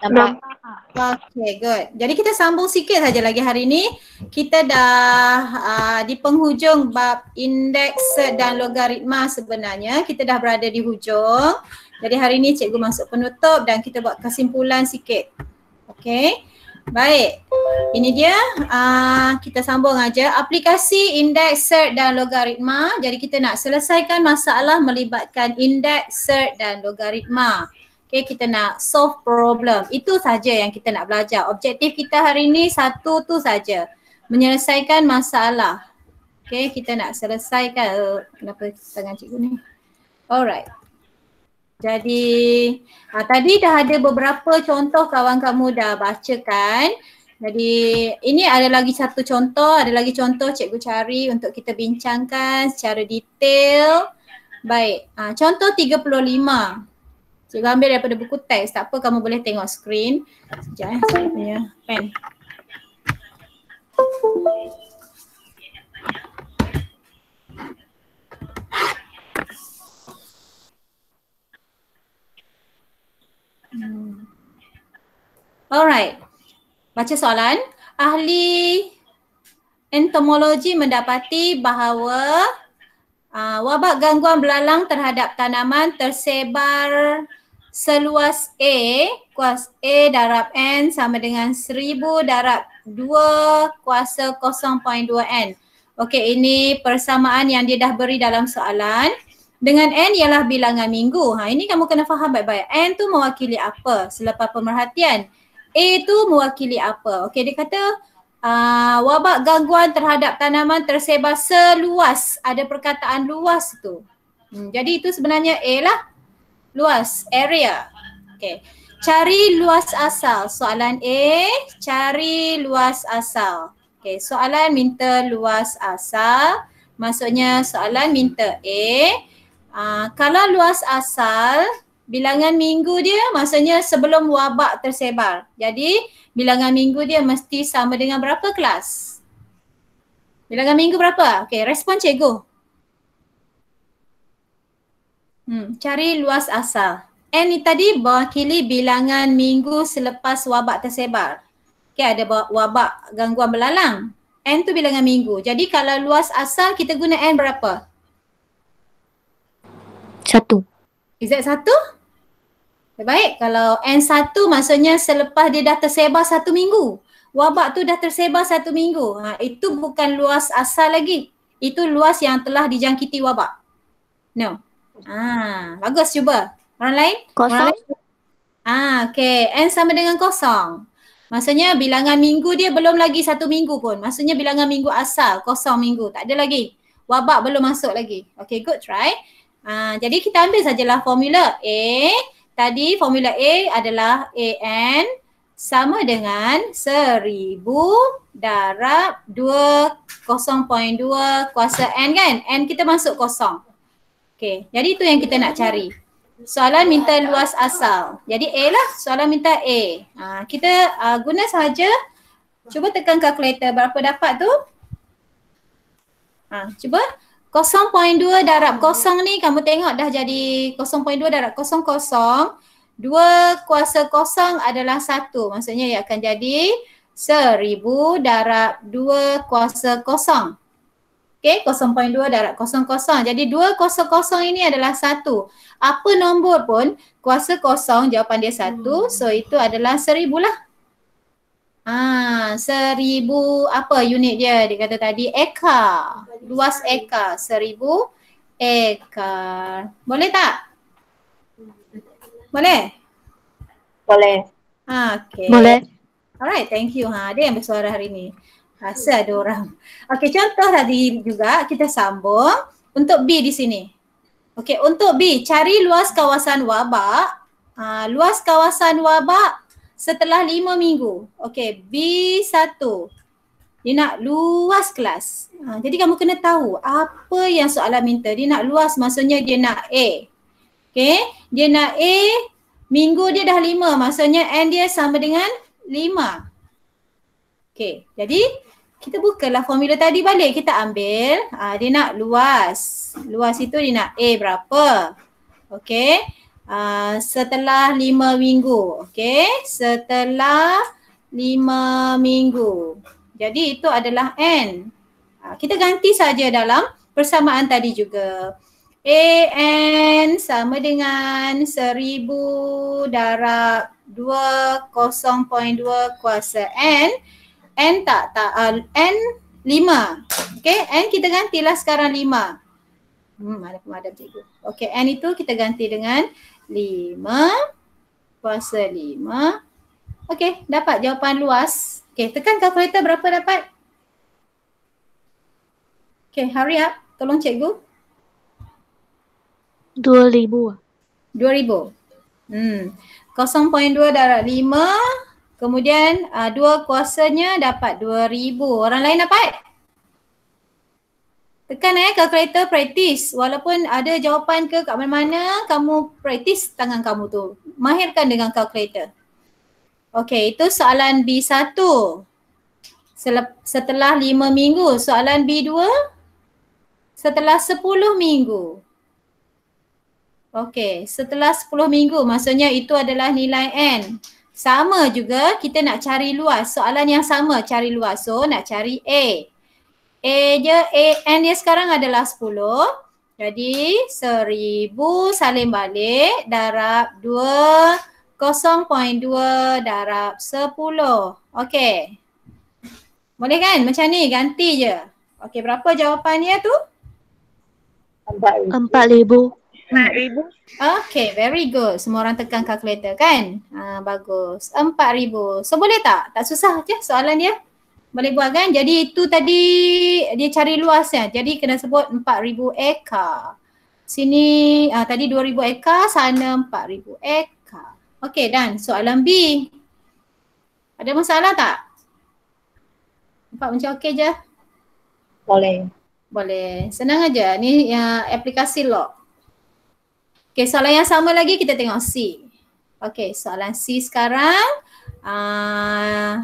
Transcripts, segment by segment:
Nampak? Okay, good. Jadi kita sambung sikit saja lagi hari ini. Kita dah di penghujung bab indeks dan logaritma sebenarnya. Kita dah berada di hujung. Jadi hari ini cikgu masuk penutup dan kita buat kesimpulan sikit. Okay. Baik. Ini dia. Kita sambung aja. Aplikasi indeks, sert dan logaritma. Jadi kita nak selesaikan masalah melibatkan indeks, sert dan logaritma. Okay, kita nak solve problem. Itu saja yang kita nak belajar. Objektif kita hari ini satu tu saja. Menyelesaikan masalah. Okay, kita nak selesaikan. Kenapa tangan cikgu ni? Alright. Jadi tadi dah ada beberapa contoh kawan kamu dah bacakan. Jadi ini ada lagi satu contoh. Ada lagi contoh cikgu cari untuk kita bincangkan secara detail. Baik, contoh 35. Cikgu ambil daripada buku teks, tak apa kamu boleh tengok skrin. Sekejap saya punya pen. Alright, baca soalan. Ahli entomologi mendapati bahawa wabak gangguan belalang terhadap tanaman tersebar seluas A, kuasa A darab N sama dengan 1000 darab 2 kuasa 0.2 N. Okey, ini persamaan yang dia dah beri dalam soalan. Dengan N ialah bilangan minggu. Ini kamu kena faham baik-baik. N tu mewakili apa? Selepas pemerhatian. A tu mewakili apa? Okey, dia kata wabak gangguan terhadap tanaman tersebar seluas. Ada perkataan luas tu. Jadi itu sebenarnya A lah. Luas, area. Okay. Cari luas asal. Soalan A, cari luas asal. Okay, soalan minta luas asal. Maksudnya soalan minta A. Kalau luas asal, bilangan minggu dia maksudnya sebelum wabak tersebar. Jadi bilangan minggu dia mesti sama dengan berapa kelas? Bilangan minggu berapa? Okay, respon cikgu. Cari luas asal. N ni tadi mewakili bilangan minggu selepas wabak tersebar. Okay, ada wabak gangguan belalang. N tu bilangan minggu. Jadi kalau luas asal kita guna N berapa? 1. Is that 1? Baik, kalau N1 maksudnya selepas dia dah tersebar 1 minggu. Wabak tu dah tersebar 1 minggu. Itu bukan luas asal lagi. Itu luas yang telah dijangkiti wabak. No. Bagus, cuba. Orang lain? Kosong. Okay. N sama dengan kosong. Maksudnya bilangan minggu dia belum lagi 1 minggu pun. Maksudnya bilangan minggu asal, kosong minggu. Tak ada lagi. Wabak belum masuk lagi. Okay, good, try. Jadi kita ambil sajalah formula A. Tadi formula A adalah AN sama dengan 1000 darab 2, 0.2 kuasa N kan? N kita masuk kosong. Okay, jadi itu yang kita nak cari. Soalan minta luas asal. Jadi A lah, soalan minta A. Kita guna sahaja. Cuba tekan kalkulator, berapa dapat tu? Cuba 0.2 darab 0 ni kamu tengok dah jadi 0.2 darab 0, 2 kuasa 0 adalah 1. Maksudnya ia akan jadi 1000 darab 2 kuasa 0. Okay, 0.2 darab 0. Jadi 2 kuasa 0 ini adalah 1. Apa nombor pun kuasa 0 jawapan dia 1. So itu adalah 1000 lah. 1000 apa unit dia? Dia kata tadi ekar. Luas ekar. 1000 ekar. Boleh tak? Boleh? Boleh. Okay. Boleh. Alright, thank you. Dia yang bersuara hari ni. Rasa ada orang. Okay, contoh tadi juga kita sambung untuk B di sini. Okay, untuk B, cari luas kawasan wabak. Luas kawasan wabak setelah 5 minggu. Okay, B1. Dia nak luas kelas. Jadi kamu kena tahu apa yang soalan minta. Dia nak luas maksudnya dia nak A. Okay, dia nak A, minggu dia dah 5. Maksudnya N dia sama dengan 5. Okay, jadi kita bukalah formula tadi balik. Kita ambil, dia nak luas. Luas itu dia nak A berapa. Okay, setelah 5 minggu. Okey, setelah 5 minggu. Jadi itu adalah N. Kita ganti saja dalam persamaan tadi juga. AN sama dengan 1000 darab 2 kuasa N. N N 5. Okey, N kita gantilah sekarang 5. Ada pemadam cikgu. Okey, N itu kita ganti dengan 5 kuasa 5. Okey, dapat jawapan luas. Okey, tekan kalkulator berapa dapat? Okey, hurry up. Tolong cikgu. 2000. 2000. 0.2 darab 5. Kemudian 2 kuasanya dapat 2000. Orang lain dapat? Tekan kalkulator, praktis. Walaupun ada jawapan ke kat mana-mana, kamu praktis tangan kamu tu. Mahirkan dengan kalkulator. Okey, itu soalan B1. Setelah 5 minggu. Soalan B2 setelah 10 minggu. Okey, setelah 10 minggu maksudnya itu adalah nilai N. Sama juga kita nak cari luas. Soalan yang sama cari luas. So nak cari A. A je, N dia sekarang adalah 10. Jadi 1000 salin balik darab 2, 0.2 darab 10. Okey. Boleh kan? Macam ni, ganti je. Okey, berapa jawapannya tu? 4000. 4,000. Okay, very good. Semua orang tekan kalkulator kan? Bagus. 4,000. So boleh tak? Tak susah je soalan dia. Boleh buat kan? Jadi itu tadi dia cari luasnya. Jadi kena sebut 4,000 ekar. Sini tadi 2,000 ekar, sana 4,000 ekar. Okay, dan soalan B. Ada masalah tak? Nampak macam okey je? Boleh. Boleh. Senang aja. Ni aplikasi log. Okay, soalan yang sama lagi kita tengok C. Okay, soalan C sekarang.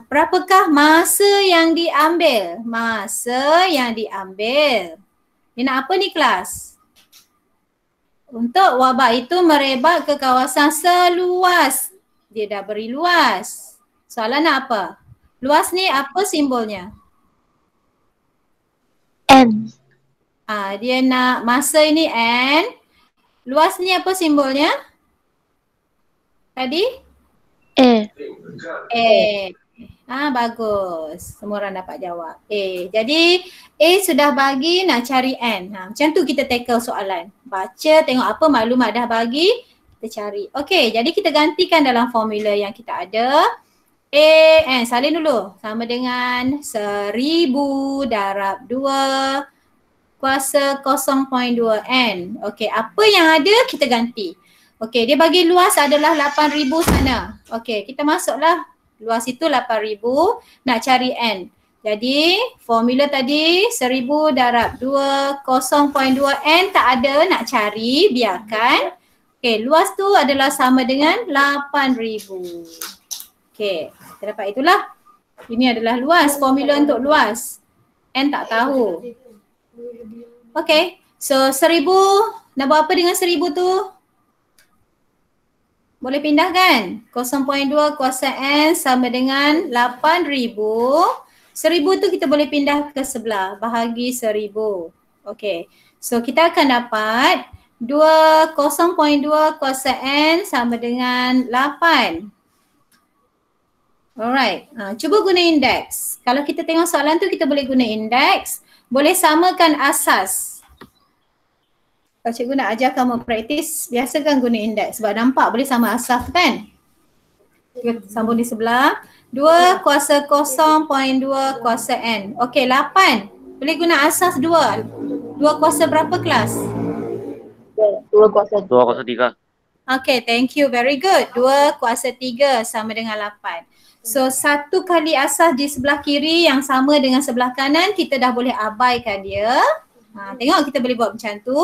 Berapakah masa yang diambil? Masa yang diambil. Dia nak apa ni kelas? Untuk wabak itu merebak ke kawasan seluas. Dia dah beri luas. Soalan nak apa? Luas ni apa simbolnya? N. Dia nak masa ini N. Luas ni apa simbolnya? Tadi? A. Bagus. Semua orang dapat jawab. A. Jadi A sudah bagi nak cari N. Macam tu kita tackle soalan. Baca, tengok apa maklumat dah bagi, kita cari. Okey, jadi kita gantikan dalam formula yang kita ada. A, N. Salin dulu. Sama dengan 1000 darab 2 kuasa 0.2 N. Okey, apa yang ada kita ganti. Okey, dia bagi luas adalah 8,000 sana. Okey, kita masuklah luas itu 8,000 nak cari N. Jadi formula tadi 1000 darab 2 0.2 N tak ada nak cari, biarkan. Okey, luas tu adalah sama dengan 8,000. Okey, kita dapat itulah. Ini adalah luas, formula untuk luas. N tak tahu. Okay, so 1000, nak buat apa dengan 1000 tu? Boleh pindah kan? 0.2 kuasa N sama dengan 8,000. 1000 tu kita boleh pindah ke sebelah, bahagi 1000. Okay, so kita akan dapat 0.2 kuasa N sama dengan 8. Alright, cuba guna indeks. Kalau kita tengok soalan tu kita boleh guna indeks. Boleh samakan asas. Kalau cikgu nak ajar kamu praktis, biasakan guna indeks. Sebab nampak boleh sama asas kan? Kita sambung di sebelah. 2 kuasa 0.2 kuasa N. Okey, 8. Boleh guna asas 2. 2 kuasa berapa kelas? 2 kuasa 2,3. Okay, thank you. Very good. 2 kuasa 3 sama dengan 8. So, 1 kali asas di sebelah kiri yang sama dengan sebelah kanan, kita dah boleh abaikan dia. Tengok kita boleh buat macam tu.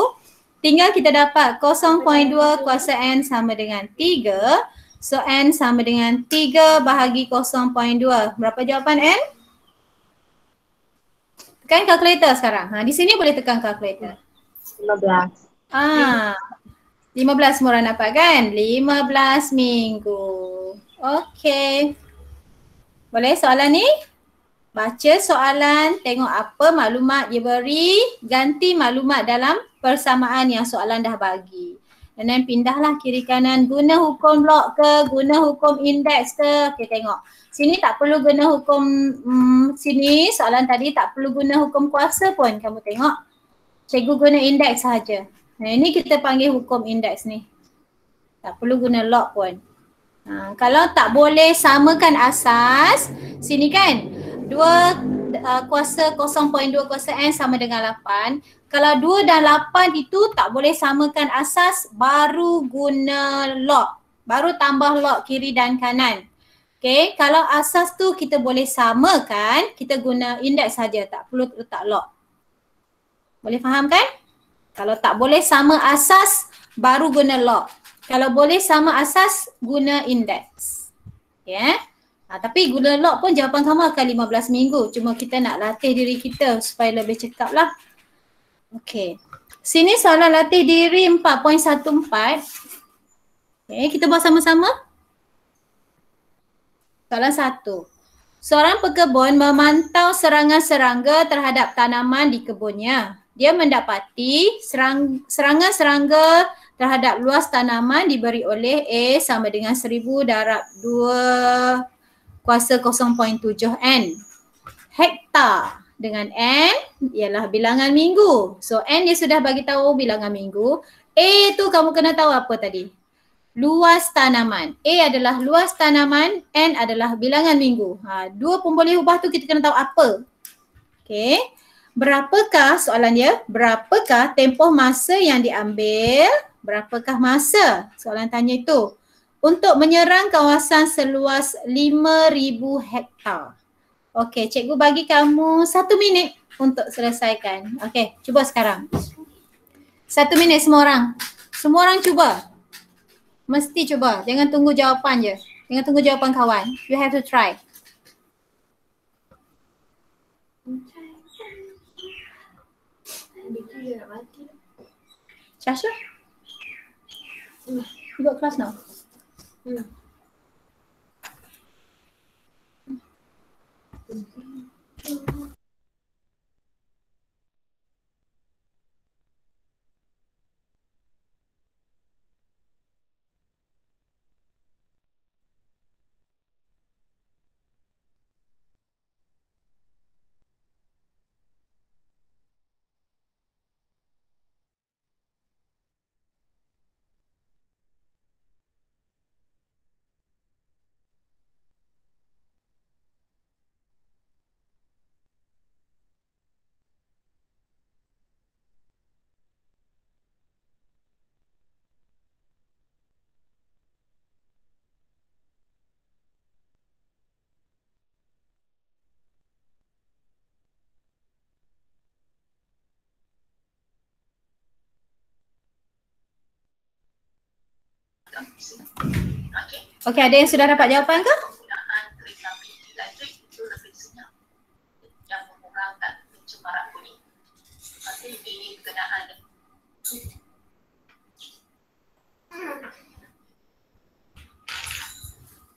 Tinggal kita dapat 0.2 kuasa N sama dengan 3. So, N sama dengan 3 bahagi 0.2. Berapa jawapan N? Tekan kalkulator sekarang. Di sini boleh tekan kalkulator. 15. 15 semua orang dapat kan? 15 minggu. Okey. Boleh soalan ni? Baca soalan, tengok apa maklumat dia beri, ganti maklumat dalam persamaan yang soalan dah bagi. Dan then pindahlah kiri kanan, guna hukum log ke, guna hukum indeks ke. Okey, tengok. Sini tak perlu guna hukum, sini soalan tadi tak perlu guna hukum kuasa pun. Kamu tengok. Cikgu guna indeks sahaja. Nah, ini kita panggil hukum indeks ni. Tak perlu guna log pun. Kalau tak boleh samakan asas, sini kan 2 kuasa 0.2 kuasa N sama dengan 8. Kalau 2 dan 8 itu tak boleh samakan asas, baru guna log. Baru tambah log kiri dan kanan. Okay, kalau asas tu kita boleh samakan, kita guna indeks saja, tak perlu letak log. Boleh faham kan? Kalau tak boleh sama asas, baru guna log. Kalau boleh sama asas, guna indeks. Okay, tapi guna log pun jawapan kamu akan 15 minggu. Cuma kita nak latih diri kita supaya lebih cekap lah. Okay. Sini soalan latih diri 4.14. Okay, kita buat sama-sama. Soalan 1. Seorang pekebun memantau serangan serangga terhadap tanaman di kebunnya. Dia mendapati serangan serangga terhadap luas tanaman diberi oleh A sama dengan 1000 darab 2 kuasa 0.7 N. Hektar dengan N ialah bilangan minggu. So N dia sudah bagi tahu bilangan minggu. A tu kamu kena tahu apa tadi? Luas tanaman. A adalah luas tanaman, N adalah bilangan minggu. Dua pun boleh ubah tu kita kena tahu apa. Okey. Berapakah soalan dia? Berapakah tempoh masa yang diambil? Berapakah masa? Soalan tanya itu. Untuk menyerang kawasan seluas 5,000 hektar. Okey, cikgu bagi kamu 1 minit untuk selesaikan. Okey, cuba sekarang. 1 minit semua orang. Semua orang cuba. Mesti cuba. Jangan tunggu jawapan je. Jangan tunggu jawapan kawan. You have to try. Shasha? You got class now? Okey, ada yang sudah dapat jawapan ke?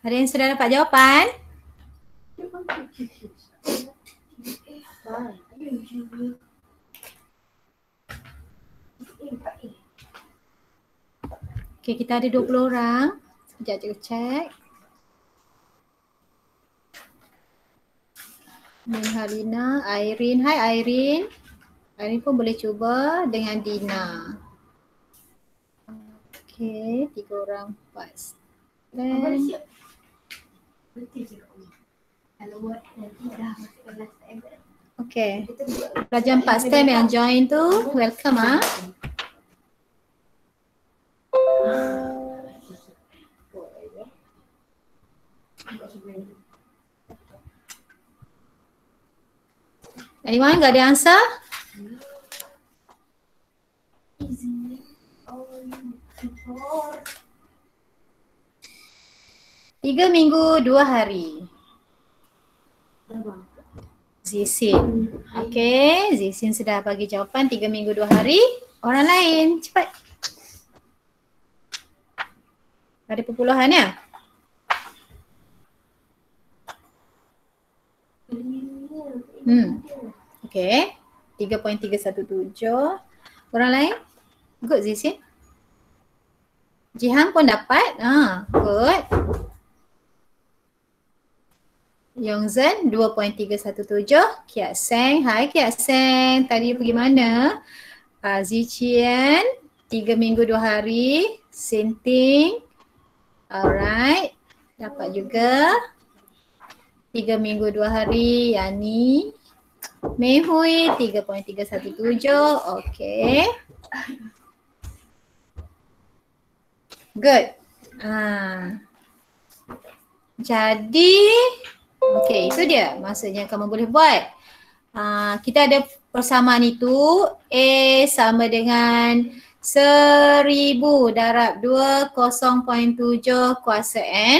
Ada yang sudah dapat jawapan? Okey, kita ada 20 orang. Sekejap cikgu cek. Halina, Irene. Hai Irene. Irene pun boleh cuba dengan Dina. Okey, 3 orang pas. Dan okey. Pelajar 4 STEM yang join tu, welcome ah. Anyone got the answer? Tiga minggu 2 hari. Zisin. Okey, Zisin sudah bagi jawapan 3 minggu 2 hari. Orang lain cepat. Ada perpuluhan ya? Okay. 3.317. Orang lain? Good Zisin? Jihan pun dapat? Good. Yongzhen 2.317. Kiat Seng. Hai Kiat Seng. Tadi pergi mana? Ziqian 3 minggu 2 hari. Sinting. Alright. Dapat juga. 3 minggu 2 hari. Yani. Mei Hui 3.317. Okay. Good. Jadi, okay, itu dia maksudnya kamu boleh buat. Kita ada persamaan itu A sama dengan 1000 darab 2 0.7 kuasa N.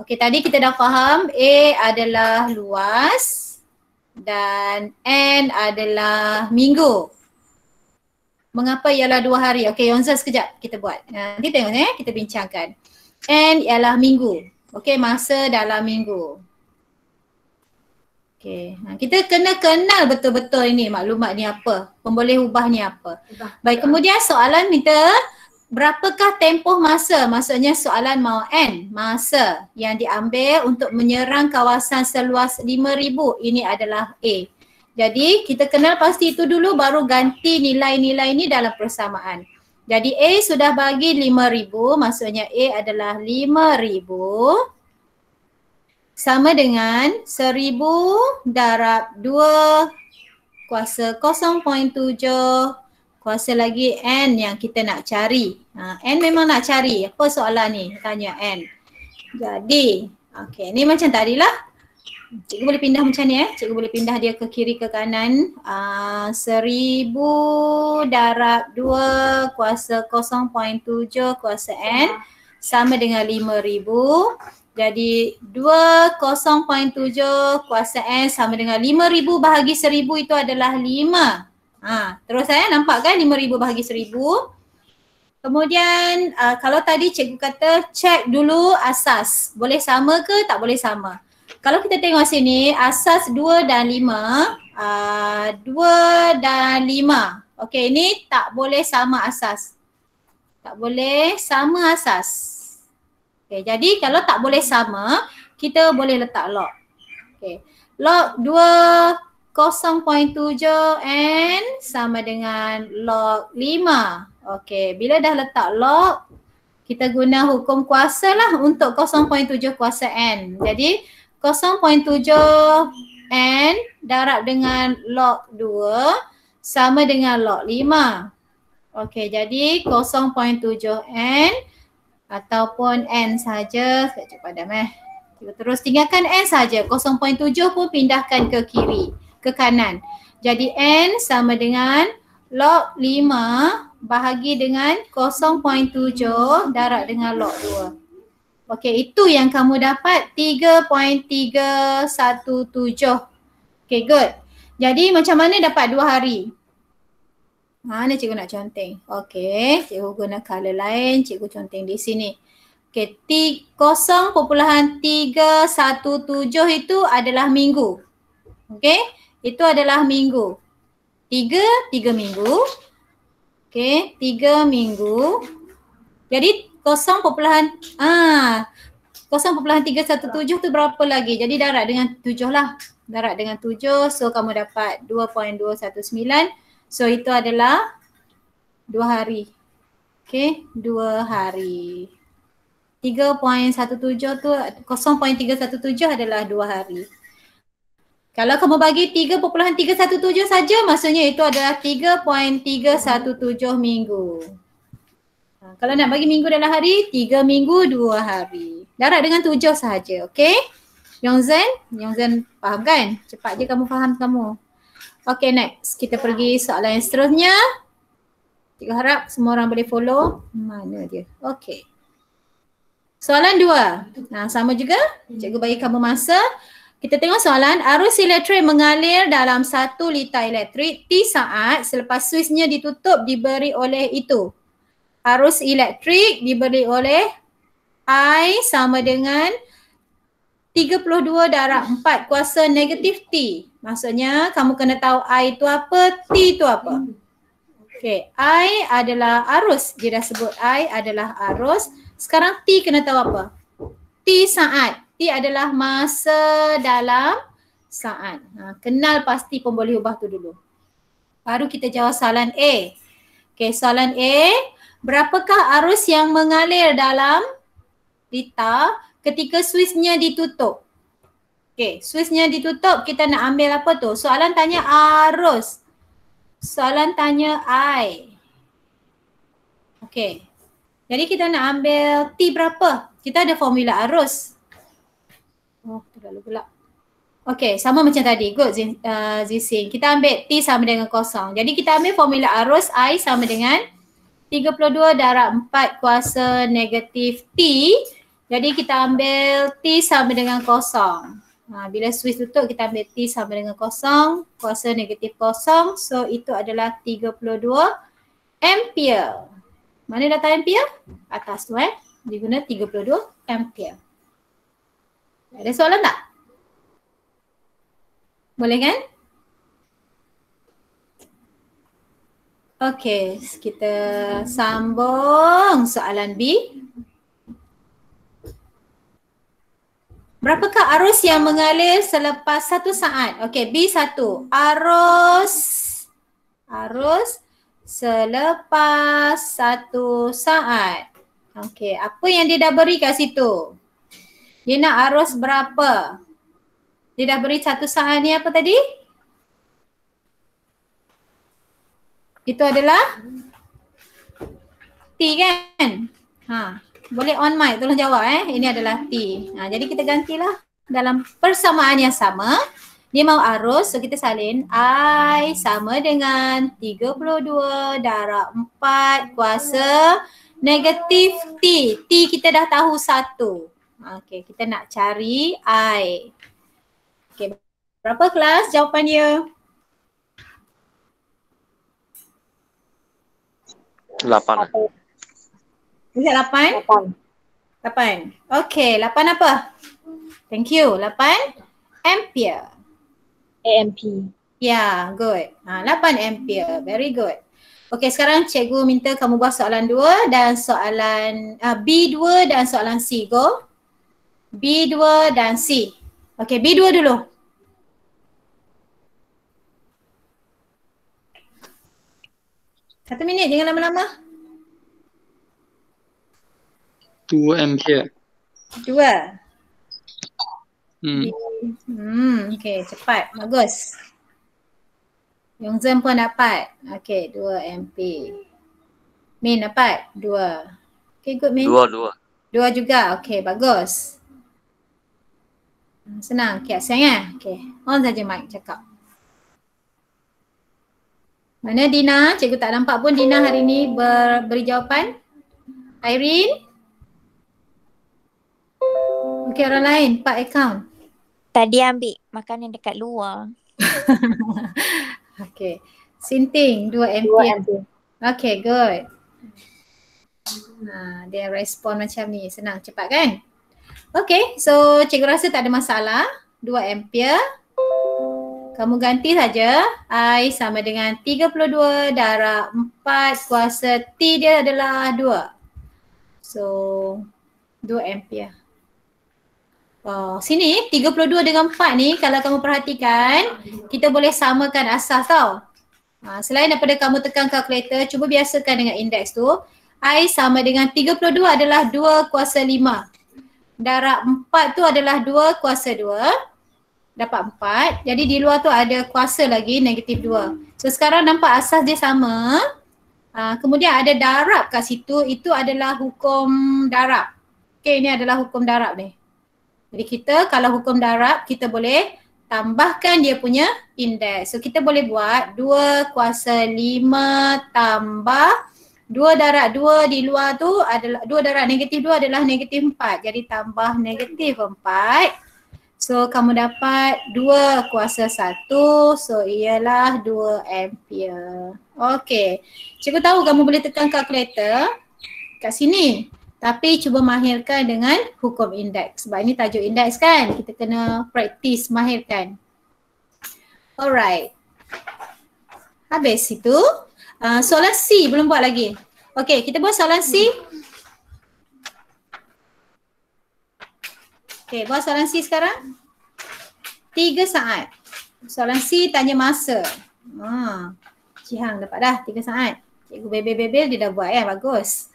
Okay, tadi kita dah faham A adalah luas dan N adalah minggu. Mengapa ialah 2 hari? Okay, Yonza sekejap kita buat. Nanti tengok kita bincangkan. N ialah minggu. Okay, masa dalam minggu. Okay, kita kena kenal betul-betul ini maklumat ni apa. Pemboleh ubah ni apa. Baik, kemudian soalan minta berapakah tempoh masa? Maksudnya soalan mau N, masa yang diambil untuk menyerang kawasan seluas 5,000. Ini adalah A. Jadi kita kenal pasti itu dulu baru ganti nilai-nilai ini dalam persamaan. Jadi A sudah bagi 5,000, maksudnya A adalah 5,000 sama dengan 1000 darab 2 kuasa 0.7 kuasa lagi N yang kita nak cari. N memang nak cari. Apa soalan ni? Tanya N. Jadi, okay, ni macam tadilah. Cikgu boleh pindah macam ni Cikgu boleh pindah dia ke kiri ke kanan. 1000 darab 2 kuasa 0.7 kuasa N sama dengan 5,000. Jadi 2 0.7 kuasa N sama dengan 5,000 bahagi 1000 itu adalah 5. Terus nampak kan 5,000 bahagi 1000. Kemudian kalau tadi cikgu kata cek dulu asas. Boleh sama ke tak boleh sama? Kalau kita tengok sini asas 2 dan 5. 2 dan 5. Okey, ini tak boleh sama asas. Tak boleh sama asas. Okey, jadi kalau tak boleh sama, kita boleh letak log. Okey. Log 2 0.7 N sama dengan log 5. Okey, bila dah letak log, kita guna hukum kuasa lah untuk 0.7 kuasa N. Jadi 0.7 N darab dengan log 2 sama dengan log 5. Okey, jadi 0.7 N ataupun N saja. Sekejap padam Terus tinggalkan N saja. 0.7 pun pindahkan ke kiri, ke kanan. Jadi N sama dengan log 5 bahagi dengan 0.7 darab dengan log 2. Okey, itu yang kamu dapat 3.317. Okey, good. Jadi macam mana dapat 2 hari? Mana cikgu nak conteng? Okey, cikgu guna color lain, cikgu conteng di sini. Okey, 0.317 itu adalah minggu. Okey, itu adalah minggu. 3 minggu. Okey, 3 minggu. Jadi 0.317 tu berapa lagi? Jadi darab dengan 7 lah. Darab dengan 7, so kamu dapat 2.219. So itu adalah 2 hari. Okay, 2 hari. 0.317 adalah 2 hari. Kalau kamu bagi 3.317 saja, maksudnya itu adalah 3.317 minggu. Kalau nak bagi minggu dalam hari, 3 minggu 2 hari. Darab dengan 7 sahaja, okey? Yongzhen faham kan? Cepat je kamu faham kamu. Okey, next. Kita pergi soalan yang seterusnya. Cikgu harap semua orang boleh follow. Mana dia? Okey. Soalan 2. Sama juga. Cikgu bagi kamu masa. Kita tengok soalan. Arus elektrik mengalir dalam 1 liter elektrik T saat selepas switchnya ditutup diberi oleh itu. Arus elektrik diberi oleh I sama dengan 32 darab 4 kuasa negatif T. Maksudnya kamu kena tahu I itu apa, T itu apa. Okay, I adalah arus. Dia dah sebut I adalah arus. Sekarang T kena tahu apa? T saat. T adalah masa dalam saat. Kenal pasti pemboleh ubah tu dulu. Baru kita jawab soalan A. Okay, soalan A. Berapakah arus yang mengalir dalam lita ketika switchnya ditutup? Okay, switchnya ditutup, kita nak ambil apa tu? Soalan tanya arus. Soalan tanya I. Okay. Jadi kita nak ambil T berapa? Kita ada formula arus. Oh, terlalu gelap. Okay, sama macam tadi. Good, Zising. Kita ambil T sama dengan kosong. Jadi kita ambil formula arus I sama dengan 32 darab 4 kuasa negatif T. Jadi kita ambil T sama dengan kosong. Bila switch tutup kita ambil T sama dengan kosong, kuasa negatif kosong. So itu adalah 32 ampere. Mana data ampere? Atas tu Diguna 32 ampere. Ada soalan tak? Boleh kan? Okey, kita sambung soalan B. Berapakah arus yang mengalir selepas 1 saat? Okey, B1. Arus selepas 1 saat. Okey, apa yang dia dah beri kat situ? Dia nak arus berapa? Dia dah beri 1 saat ni apa tadi? Itu adalah T kan? Boleh on mic, tolong jawab Ini adalah T. Jadi kita gantilah dalam persamaan yang sama. Dia mau arus, so kita salin I sama dengan 32 darab 4 kuasa negatif T. T kita dah tahu 1. Okey, kita nak cari I. Okey, berapa kelas jawapan dia? 8. Is it 8? 8. Okay, 8 apa? Thank you. 8 ampere. AMP. Yeah, good. 8 ampere. Very good. Okay, sekarang cikgu minta kamu buat soalan 2 dan soalan B2 dan soalan C. Go. B2 dan C. Okay, B2 dulu. Satu minit, jangan lama-lama. 2 ampere. 2. Okay, cepat. Bagus. Yongzhen pun dapat. Okay, 2 MP. Min dapat? 2. Okay, good Min. 2. 2 juga. Okay, bagus. Senang. Okay, sayang Okay, on saja mic cakap. Mana Dina? Cikgu tak nampak pun Dina hari ni beri jawapan. Irene? Okay, orang lain. 4 account. Tadi ambil makanan dekat luar. Okay. Sinting 2 MP. 2 ampere. Okay, good. Dia respon macam ni. Senang, cepat kan? Okay, so cikgu rasa tak ada masalah. 2 ampere. Kamu ganti saja. I sama dengan 32 darab 4 kuasa T dia adalah 2. So, 2 ampere. Sini 32 dengan 4 ni kalau kamu perhatikan, kita boleh samakan asas tau. Selain daripada kamu tekan kalkulator, cuba biasakan dengan indeks tu. I sama dengan 32 adalah 2 kuasa 5. Darab 4 tu adalah 2 kuasa 2. Dapat 4. Jadi di luar tu ada kuasa lagi negatif 2. So sekarang nampak asas dia sama. Kemudian ada darab kat situ. Itu adalah hukum darab. Okay, ini adalah hukum darab ni. Jadi kita kalau hukum darab kita boleh tambahkan dia punya indeks. So kita boleh buat 2 kuasa 5 tambah 2 darab 2 di luar tu adalah 2 darab negatif 2 adalah negatif 4. Jadi tambah negatif 4. So kamu dapat 2 kuasa 1. So ialah 2 ampere. Okey. Cikgu tahu kamu boleh tekan kalkulator kat sini. Tapi cuba mahirkan dengan hukum indeks. Sebab ini tajuk indeks kan. Kita kena praktis mahirkan. Alright. Habis itu. Soalan C belum buat lagi. Okey, kita buat soalan C. Okey, buat soalan C sekarang. 3 saat. Soalan C tanya masa. Cihang dapat dah 3 saat. Cikgu bebel-bebel dia dah buat ya, bagus.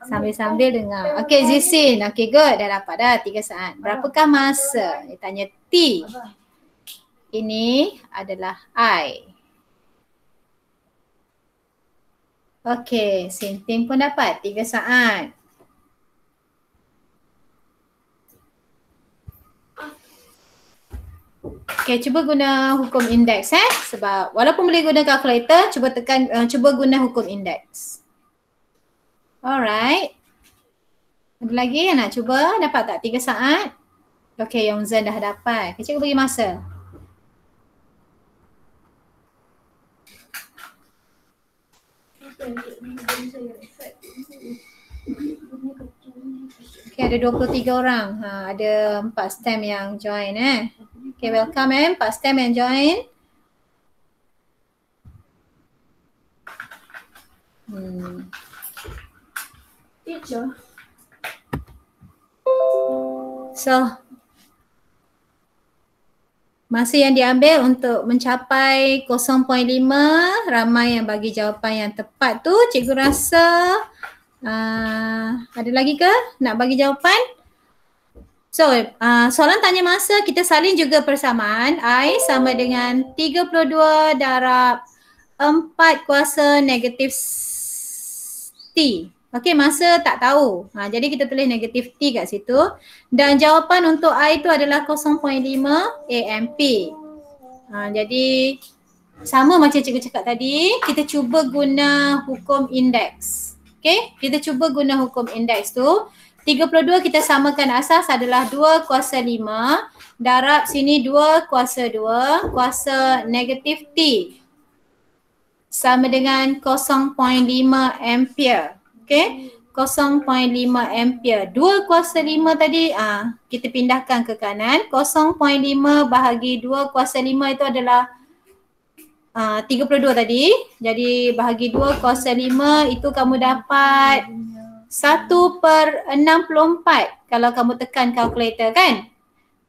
Sambil-sambil dengar. Okey Zisin, okey good, dah dapat dah 3 saat. Berapakah masa? Dia tanya T. Ini adalah I. Okey, Sinting pun dapat 3 saat. Okay, cuba guna hukum indeks sebab walaupun boleh guna kalkulator, cuba guna hukum indeks. Alright. Ada lagi yang nak cuba? Dapat tak 3 saat? Okay, Yongzhen dah dapat. Okay, cikgu bagi masa. Okay, ada 23 orang. Ada 4 STEM yang join Okay, welcome 4 STEM yang join. So, masa yang diambil untuk mencapai 0.5, ramai yang bagi jawapan yang tepat tu. Cikgu rasa ada lagi ke nak bagi jawapan? So, soalan tanya masa kita salin juga persamaan. I sama dengan 32 darab 4 kuasa negatif T. Okey, masa tak tahu. Jadi kita tulis negatif T kat situ. Dan jawapan untuk I itu adalah 0.5 AMP. Jadi sama macam cikgu cakap tadi, kita cuba guna hukum indeks. Okey, kita cuba guna hukum indeks tu. 32 kita samakan asas adalah 2 kuasa 5 darab sini 2 kuasa 2 kuasa negatif T sama dengan 0.5 ampere. Okay, 0.5 ampere. 2 kuasa 5 tadi kita pindahkan ke kanan. 0.5 bahagi 2 kuasa 5 itu adalah 32 tadi. Jadi bahagi 2 kuasa 5 itu kamu dapat 1/64 kalau kamu tekan kalkulator kan.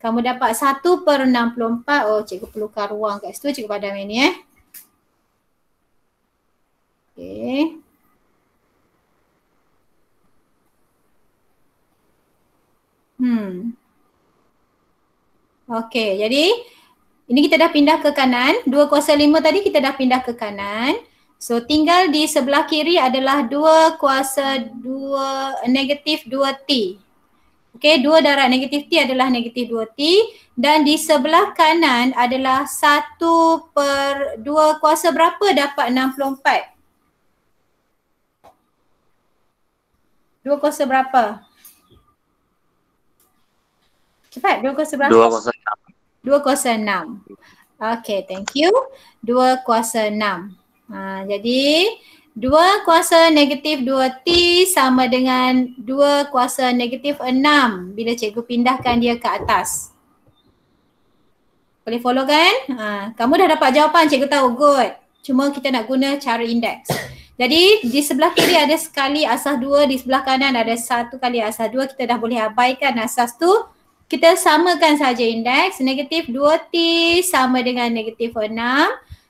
Kamu dapat 1/64. Oh, cikgu perlukan ruang kat situ. Cikgu padam ini Okay. Okay, jadi ini kita dah pindah ke kanan. 2 kuasa 5 tadi kita dah pindah ke kanan. So tinggal di sebelah kiri adalah 2 kuasa 2 negatif 2T. Okey, 2 darab negatif T adalah negatif 2T. Dan di sebelah kanan adalah 1/2 kuasa berapa dapat 64? 2 kuasa berapa? Cepat, 2 kuasa berapa? 2 kuasa 6. 2 kuasa 6. Okay, thank you. 2 kuasa 6. Jadi 2 kuasa negatif 2T sama dengan 2 kuasa negatif 6 bila cikgu pindahkan dia ke atas. Boleh follow kan? Kamu dah dapat jawapan, cikgu tahu, good. Cuma kita nak guna cara indeks. Jadi di sebelah kiri ada sekali asas 2, di sebelah kanan ada 1 kali asas 2. Kita dah boleh abaikan asas tu. Kita samakan saja indeks. Negatif 2T sama dengan negatif 6.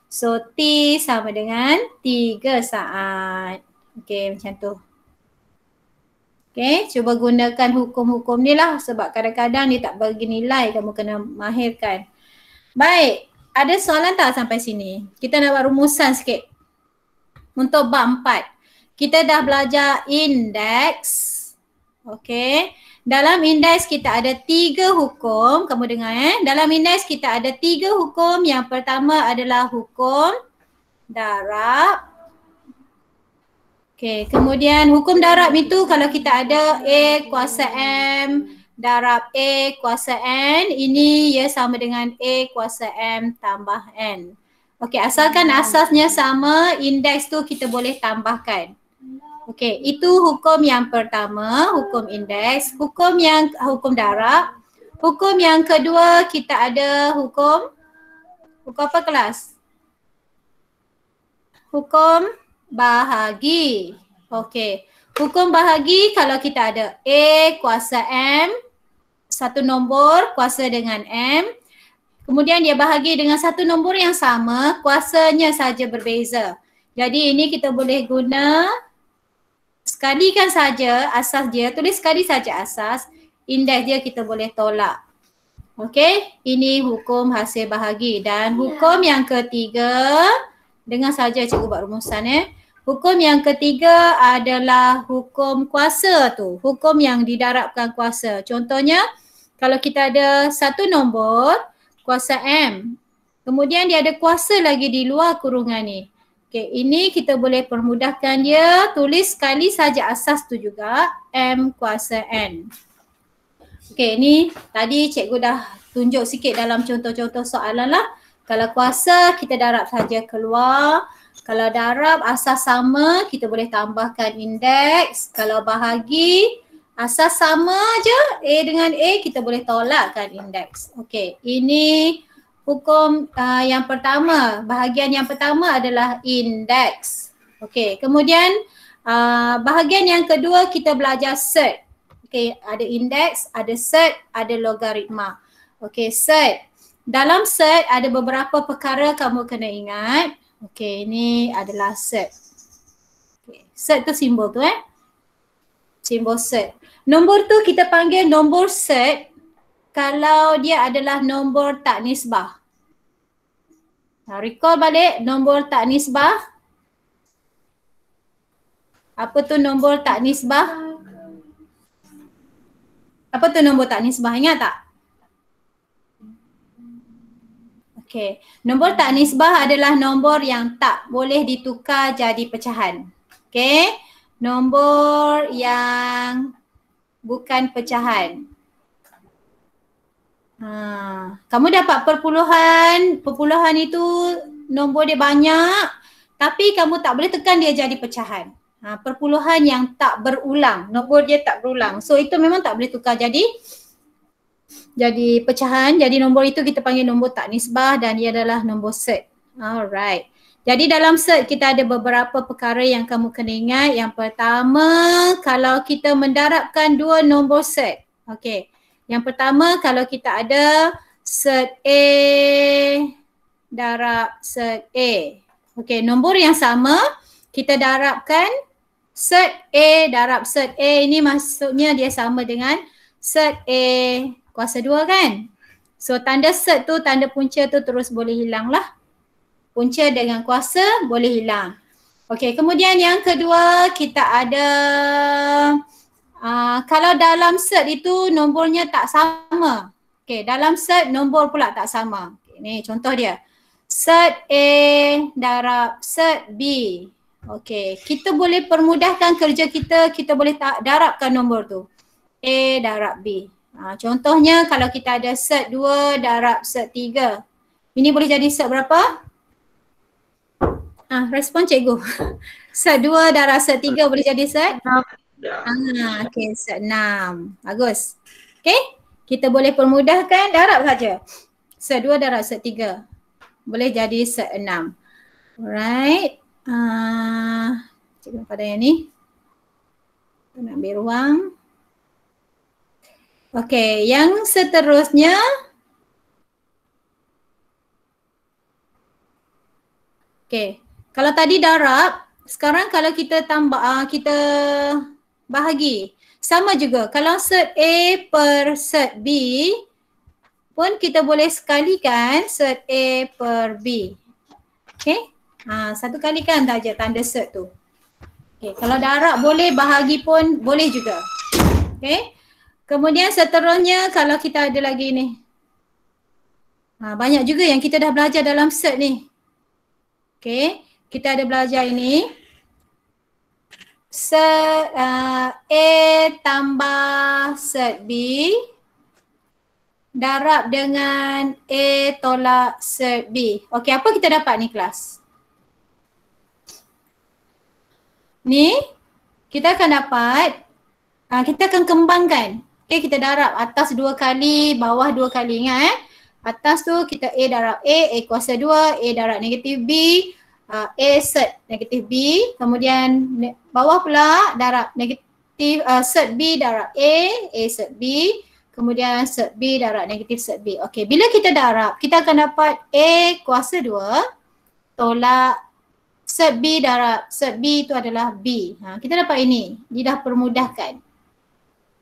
So T sama dengan 3 saat. Okay, macam tu. Okay, cuba gunakan hukum-hukum ni lah sebab kadang-kadang dia tak bagi nilai, kamu kena mahirkan. Baik, ada soalan tak sampai sini? Kita nak buat rumusan sikit. Untuk bab 4. Kita dah belajar indeks. Okay. Dalam indeks kita ada 3 hukum. Kamu dengar Dalam indeks kita ada 3 hukum. Yang pertama adalah hukum darab. Okay. Kemudian hukum darab itu kalau kita ada A kuasa M darab A kuasa N. Ini ia sama dengan A kuasa M tambah N. Okay, asalkan asasnya sama, indeks tu kita boleh tambahkan. Okey, itu hukum yang pertama, hukum indeks. Hukum darab. Hukum yang kedua kita ada hukum apa kelas? Hukum bahagi. Okey. Hukum bahagi kalau kita ada A kuasa M, satu nombor kuasa dengan M. Kemudian dia bahagi dengan satu nombor yang sama, kuasanya saja berbeza. Jadi ini kita boleh guna sekalikan saja asas dia, tulis sekali saja asas, indeks dia kita boleh tolak. Okey, ini hukum hasil bahagi. Dan hukum yang ketiga, dengar saja cikgu buat rumusan Hukum yang ketiga adalah hukum kuasa tu, hukum yang didarabkan kuasa. Contohnya, kalau kita ada satu nombor, kuasa M. Kemudian dia ada kuasa lagi di luar kurungan ni. Okey, ini kita boleh permudahkan dia, tulis sekali saja asas tu juga, M kuasa N. Okey, ni tadi cikgu dah tunjuk sikit dalam contoh-contoh soalan lah. Kalau kuasa kita darab saja keluar. Kalau darab asas sama, kita boleh tambahkan indeks. Kalau bahagi, asas sama je, A dengan A kita boleh tolakkan indeks. Okey, ini hukum yang pertama. Bahagian yang pertama adalah indeks. Okey, kemudian bahagian yang kedua kita belajar set. Okey, ada indeks, ada set, ada logaritma. Okey, set. Dalam set ada beberapa perkara kamu kena ingat. Okey, ini adalah set. Okay. Set tu simbol tu simbol set. Nombor tu kita panggil nombor set kalau dia adalah nombor tak nisbah. Recall balik nombor tak nisbah. Apa tu nombor tak nisbah? Apa tu nombor tak nisbah? Ingat tak? Okey, nombor tak nisbah adalah nombor yang tak boleh ditukar jadi pecahan. Okey, nombor yang bukan pecahan. Kamu dapat perpuluhan itu nombor dia banyak tapi kamu tak boleh tekan dia jadi pecahan. Perpuluhan yang tak berulang, nombor dia tak berulang. So itu memang tak boleh tukar jadi pecahan. Jadi nombor itu kita panggil nombor tak nisbah dan ia adalah nombor set. Alright. Jadi dalam set kita ada beberapa perkara yang kamu kena ingat. Yang pertama, kalau kita mendarabkan dua nombor set. Okey. Yang pertama kalau kita ada set A darab set A. Okey, nombor yang sama kita darabkan set A darab set A. Ini maksudnya dia sama dengan set A kuasa 2 kan? So tanda set tu, tanda punca tu terus boleh hilang lah. Punca dengan kuasa boleh hilang. Okey, kemudian yang kedua kita ada kalau dalam set itu nombornya tak sama. Okey, dalam set nombor pula tak sama. Okay, ni contoh dia. Set A darab set B. Okey, kita boleh permudahkan kerja kita boleh darabkan nombor tu. A darab B. Contohnya kalau kita ada set 2 darab set 3. Ini boleh jadi set berapa? Respon cikgu. Set 2 darab set 3 boleh jadi set? 6. Okey, set 6. Bagus. Okey, kita boleh permudahkan darab saja. Set 2 darab set 3. Boleh jadi set 6. Alright. Cikgu pada yang ni. Kita nak ambil ruang. Okey, yang seterusnya okey, kalau tadi darab, sekarang kalau kita tambah kita bahagi. Sama juga, kalau set A per set B pun kita boleh sekalikan set A per B. Okey, satu kalikan saja tanda set tu. Okey, kalau darab boleh, bahagi pun boleh juga. Okey. Kemudian seterusnya kalau kita ada lagi ni. Banyak juga yang kita dah belajar dalam set ni. Okey, kita ada belajar ini. Set A tambah set B darab dengan A tolak set B. Okey, apa kita dapat ni kelas? Ni kita akan dapat, kita akan kembangkan. Okay, kita darab atas 2 kali, bawah 2 kali, ingat Atas tu kita A darab A kuasa 2, A darab negatif B, A set negatif B, kemudian bawah pula darab negatif set B darab A set B, kemudian set B darab negatif set B. Okey, bila kita darab, kita akan dapat A kuasa 2 tolak set B darab set B itu adalah B. Kita dapat ini, dia dah permudahkan.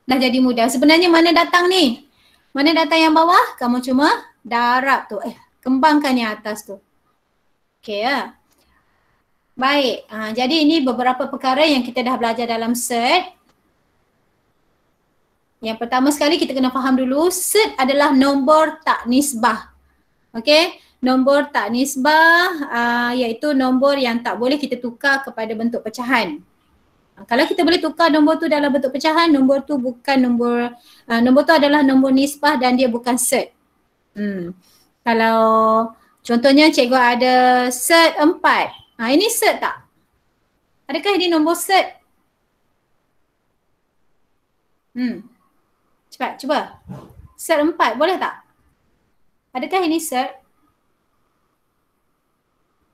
Dah jadi mudah. Sebenarnya mana datang ni? Mana datang yang bawah? Kamu cuma darab tu. Kembangkan yang atas tu. Okey ya. Baik. Jadi ini beberapa perkara yang kita dah belajar dalam set. Yang pertama sekali kita kena faham dulu, set adalah nombor tak nisbah. Okey. Nombor tak nisbah iaitu nombor yang tak boleh kita tukar kepada bentuk pecahan. Kalau kita boleh tukar nombor tu dalam bentuk pecahan, nombor tu bukan nombor tu adalah nombor nisbah dan dia bukan set. Kalau contohnya cikgu ada set 4. Ini set tak? Adakah ini nombor set? Cepat, cuba. Set 4 boleh tak? Adakah ini set?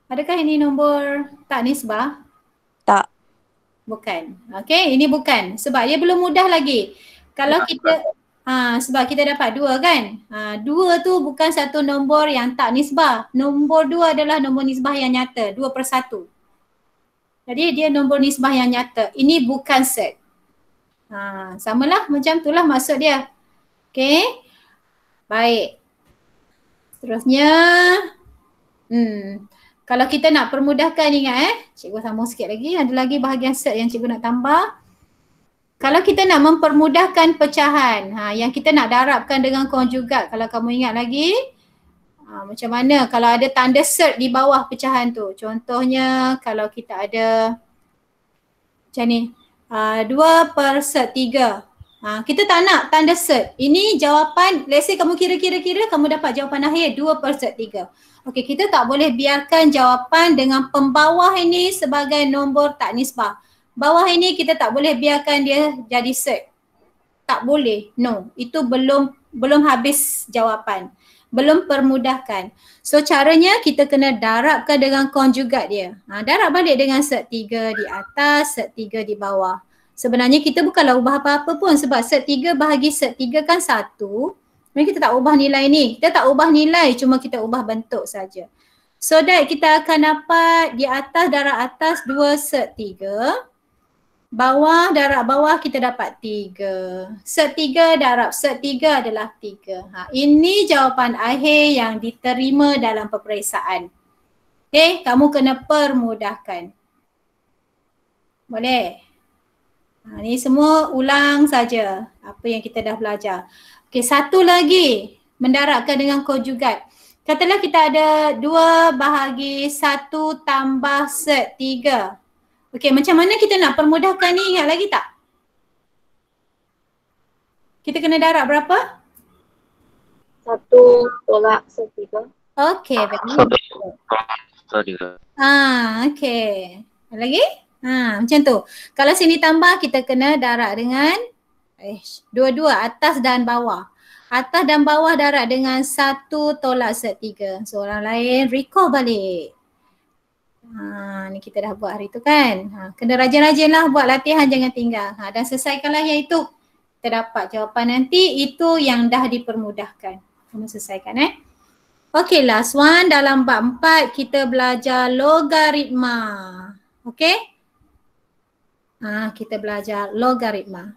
Adakah ini nombor tak nisbah? Tak. Bukan. Okey, ini bukan. Sebab dia belum mudah lagi. Kalau kita, sebab kita dapat 2 kan? 2 tu bukan satu nombor yang tak nisbah. Nombor 2 adalah nombor nisbah yang nyata, 2/1. Jadi dia nombor nisbah yang nyata. Ini bukan set. Samalah macam itulah maksud dia. Okey. Baik. Seterusnya, kalau kita nak permudahkan, ingat cikgu sambung sikit lagi, ada lagi bahagian set yang cikgu nak tambah. Kalau kita nak mempermudahkan pecahan, yang kita nak darabkan dengan konjugat, kalau kamu ingat lagi, macam mana kalau ada tanda set di bawah pecahan tu. Contohnya kalau kita ada macam ni, 2/3. Kita tak nak tanda set. Ini jawapan, let's say kamu kira-kira kamu dapat jawapan akhir 2/3. Okey, kita tak boleh biarkan jawapan dengan pembawah ini sebagai nombor tak nisbah. Bawah ini kita tak boleh biarkan dia jadi set. Tak boleh. No, itu belum habis jawapan. Belum permudahkan. So caranya kita kena darabkan dengan konjugat dia. Darab balik dengan set 3 di atas, set 3 di bawah. Sebenarnya kita bukanlah ubah apa-apa pun sebab set 3 bahagi set 3 kan 1. Sebenarnya kita tak ubah nilai ni. Kita tak ubah nilai, cuma kita ubah bentuk saja. So that kita akan dapat di atas darab atas 2 set 3. Bawah darab bawah kita dapat 3. Set 3 darab set 3 adalah 3. Ini jawapan akhir yang diterima dalam peperiksaan. Okay, kamu kena permudahkan. Boleh? Ni semua ulang saja apa yang kita dah belajar. Okey, satu lagi mendarabkan dengan konjugat. Katalah kita ada 2 bahagi 1 tambah set 3. Okey, macam mana kita nak permudahkan ni, ingat lagi tak? Kita kena darab berapa? 1 tolak set 3. Okey, baik. Okey. Lagi? Macam tu. Kalau sini tambah, kita kena darab dengan dua-dua, atas dan bawah. Atas dan bawah darab dengan 1 tolak set 3. So orang lain recall balik. Ni kita dah buat hari tu kan. Kena rajin-rajinlah buat latihan, jangan tinggal. Dan selesaikanlah yang itu. Kita dapat jawapan nanti, itu yang dah dipermudahkan. Kamu selesaikan Okay, last one. Dalam bab 4 kita belajar logaritma. Okay? Kita belajar logaritma.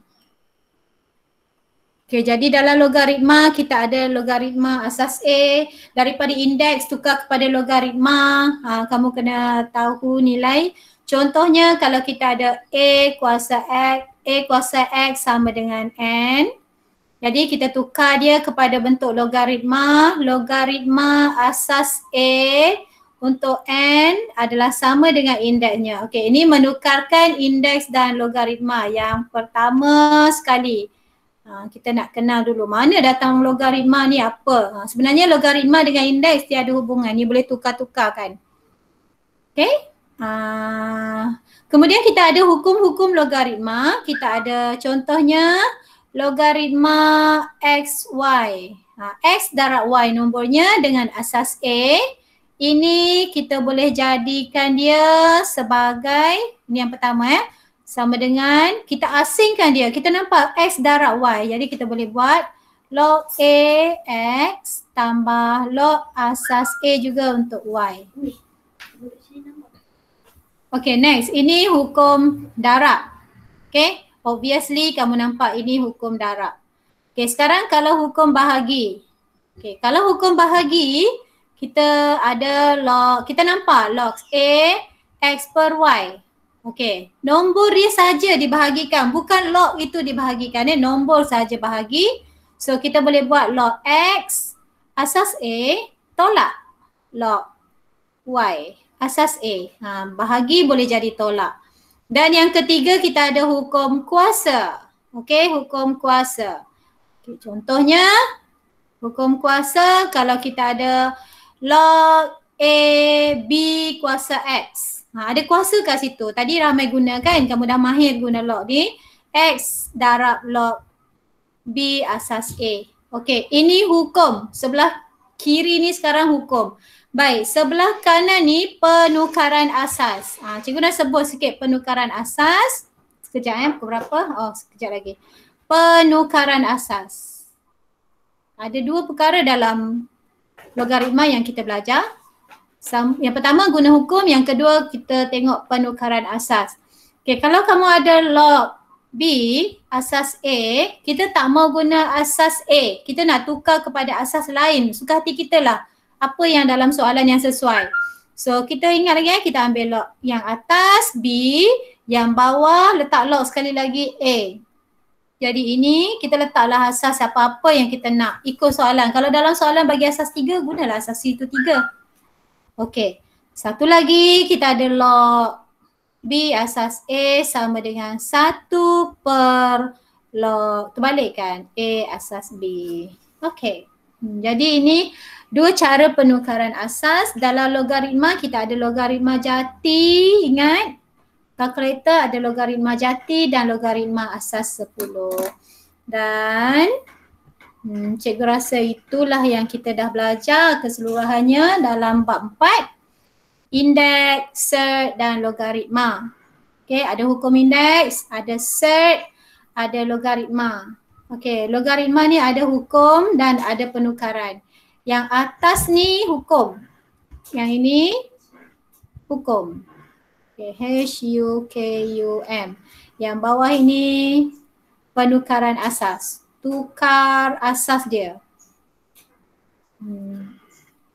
Okay, jadi dalam logaritma kita ada logaritma asas A, daripada indeks tukar kepada logaritma. Kamu kena tahu nilai. Contohnya kalau kita ada A kuasa X sama dengan N. Jadi kita tukar dia kepada bentuk logaritma. Logaritma asas A untuk N adalah sama dengan indeksnya. Okey, ini menukarkan indeks dan logaritma. Yang pertama sekali, kita nak kenal dulu mana datang logaritma ni apa. Sebenarnya logaritma dengan indeks tiada hubungan. Ni boleh tukar-tukar kan. Okey. Kemudian kita ada hukum-hukum logaritma. Kita ada contohnya logaritma XY. X darab Y nombornya dengan asas A. Ini kita boleh jadikan dia sebagai, ini yang pertama sama dengan kita asingkan dia. Kita nampak X darab Y. Jadi kita boleh buat log A X tambah log asas A juga untuk Y. Okay, next. Ini hukum darab. Okay, obviously kamu nampak ini hukum darab. Okay, sekarang kalau hukum bahagi. Okay, kalau hukum bahagi, kita ada log, kita nampak log A X per Y. Okay, nombor dia saja dibahagikan, bukan log itu dibahagikan, nombor saja bahagi. So kita boleh buat log X asas A tolak log Y asas A. Bahagi boleh jadi tolak. Dan yang ketiga kita ada hukum kuasa. Okay, hukum kuasa. Okay, contohnya hukum kuasa kalau kita ada log A B kuasa X. Ada kuasa kat situ. Tadi ramai guna kan? Kamu dah mahir guna log ni. X darab log B asas A. Okey, ini hukum. Sebelah kiri ni sekarang hukum. Baik, sebelah kanan ni penukaran asas. Cikgu dah sebut sikit penukaran asas. Sekejap pukul berapa? Oh, sekejap lagi. Penukaran asas. Ada dua perkara dalam logaritma yang kita belajar. Yang pertama guna hukum, yang kedua kita tengok penukaran asas. Okay, kalau kamu ada log B asas A, kita tak mau guna asas A. Kita nak tukar kepada asas lain. Suka hati kita lah. Apa yang dalam soalan yang sesuai. So kita ingat lagi kita ambil log yang atas B, yang bawah letak log sekali lagi A. Jadi ini kita letaklah asas apa-apa yang kita nak ikut soalan. Kalau dalam soalan bagi asas 3, gunalah asas itu 3. Okey, satu lagi kita ada log B asas A sama dengan 1 per log, terbalik kan, A asas B. Okey, jadi ini dua cara penukaran asas. Dalam logaritma kita ada logaritma jati, ingat? Kalkulator ada logaritma jati dan logaritma asas 10. Dan cikgu rasa itulah yang kita dah belajar keseluruhannya dalam bab 4. Indeks, sert dan logaritma. Okay, ada hukum indeks, ada sert, ada logaritma. Okay, logaritma ni ada hukum dan ada penukaran. Yang atas ni hukum. Yang ini hukum. Okay, H-U-K-U-M. Yang bawah ini penukaran asas. Tukar asas dia.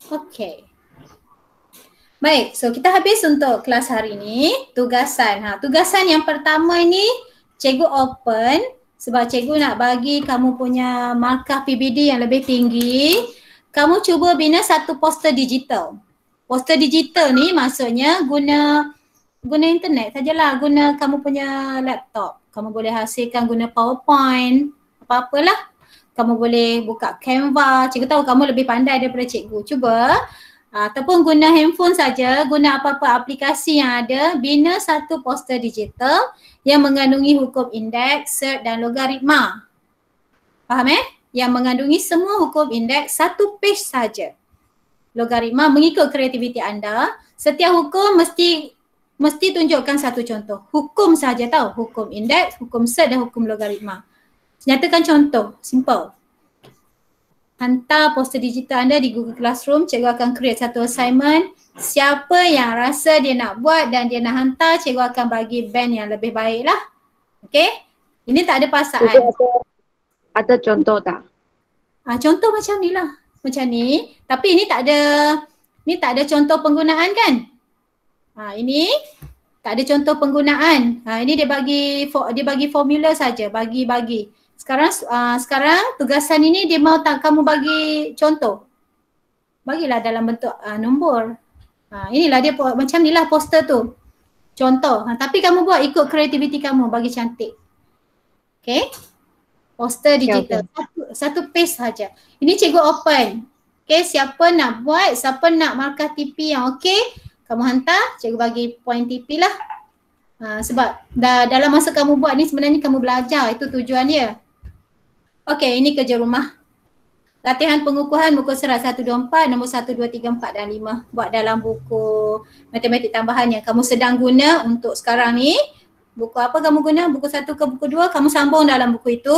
Okay. Baik, so kita habis untuk kelas hari ni. Tugasan. Tugasan yang pertama ini cikgu open sebab cikgu nak bagi kamu punya markah PBD yang lebih tinggi. Kamu cuba bina satu poster digital. Poster digital ni maksudnya guna internet sajalah, guna kamu punya laptop. Kamu boleh hasilkan guna PowerPoint, apa-apalah. Kamu boleh buka Canva. Cikgu tahu kamu lebih pandai daripada cikgu. Cuba ataupun guna handphone saja, guna apa-apa aplikasi yang ada, bina satu poster digital yang mengandungi hukum indeks, sert dan logaritma. Faham Yang mengandungi semua hukum indeks, satu page saja. Logaritma mengikut kreativiti anda. Setiap hukum mesti tunjukkan satu contoh. Hukum saja tahu, hukum indeks, hukum sert dan hukum logaritma. Nyatakan contoh, simple. Hantar poster digital anda di Google Classroom, cikgu akan create satu assignment. Siapa yang rasa dia nak buat dan dia nak hantar, cikgu akan bagi band yang lebih baik lah. Okay? Ini tak ada paksaan. Ada contoh tak? Contoh macam ni lah. Macam ni. Tapi ini tak ada contoh penggunaan kan? Ini tak ada contoh penggunaan. Ini dia bagi formula saja, bagi. Sekarang tugasan ini dia mau tak kamu bagi contoh. Bagilah dalam bentuk nombor. Inilah dia macam inilah poster tu. Contoh. Tapi kamu buat ikut kreativiti kamu, bagi cantik. Okay? Poster digital. Satu page saja. Ini cikgu open. Okay, siapa nak buat, siapa nak markah TP yang okay, kamu hantar, cikgu bagi point TP lah. Sebab dalam masa kamu buat ni sebenarnya kamu belajar, itu tujuan dia. Okey, ini kerja rumah. Latihan pengukuhan muka surat 124, nombor 1, 2, 3, 4 dan 5. Buat dalam buku matematik tambahan yang kamu sedang guna untuk sekarang ni. Buku apa kamu guna? Buku 1 ke buku 2? Kamu sambung dalam buku itu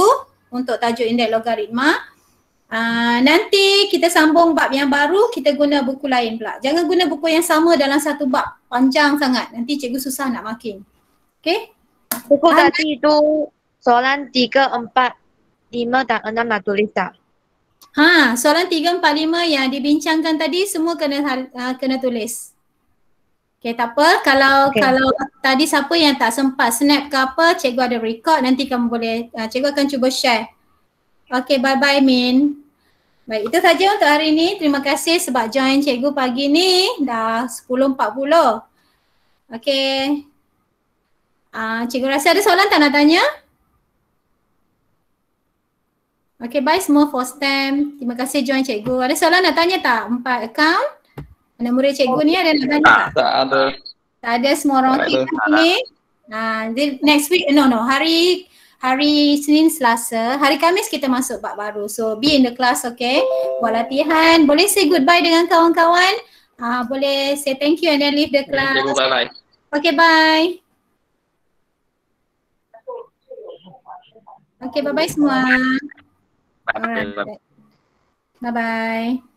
untuk tajuk indeks logaritma. Nanti kita sambung bab yang baru, kita guna buku lain pula. Jangan guna buku yang sama dalam satu bab, panjang sangat. Nanti cikgu susah nak makin. Okay? Buku tadi itu soalan 3, 4, 5 dan 6 nak tulis tak? Soalan 3, 4, 5 yang dibincangkan tadi semua kena tulis. Okay, tak apa. Kalau tadi siapa yang tak sempat snap ke apa, cikgu ada record, nanti kamu boleh, cikgu akan cuba share. Okay, bye-bye Min. Baik, itu saja untuk hari ini. Terima kasih sebab join cikgu pagi ni. Dah 10.40. Okay. Cikgu rasa ada soalan tak nak tanya? Okay, bye semua for STEM. Terima kasih join cikgu. Ada soalan nak tanya tak? 4 account. Anak murid cikgu ni ada nak tanya tak? Tak ada. Tak ada, semua orang okey kan ni? Next week, hari Senin, Selasa, hari Khamis kita masuk bab baru. So be in the class, okay? Buat latihan. Boleh say goodbye dengan kawan-kawan. Boleh say thank you and then leave the class. Bye-bye. Okay, bye. Okay, bye-bye semua. Alright. Bye-bye.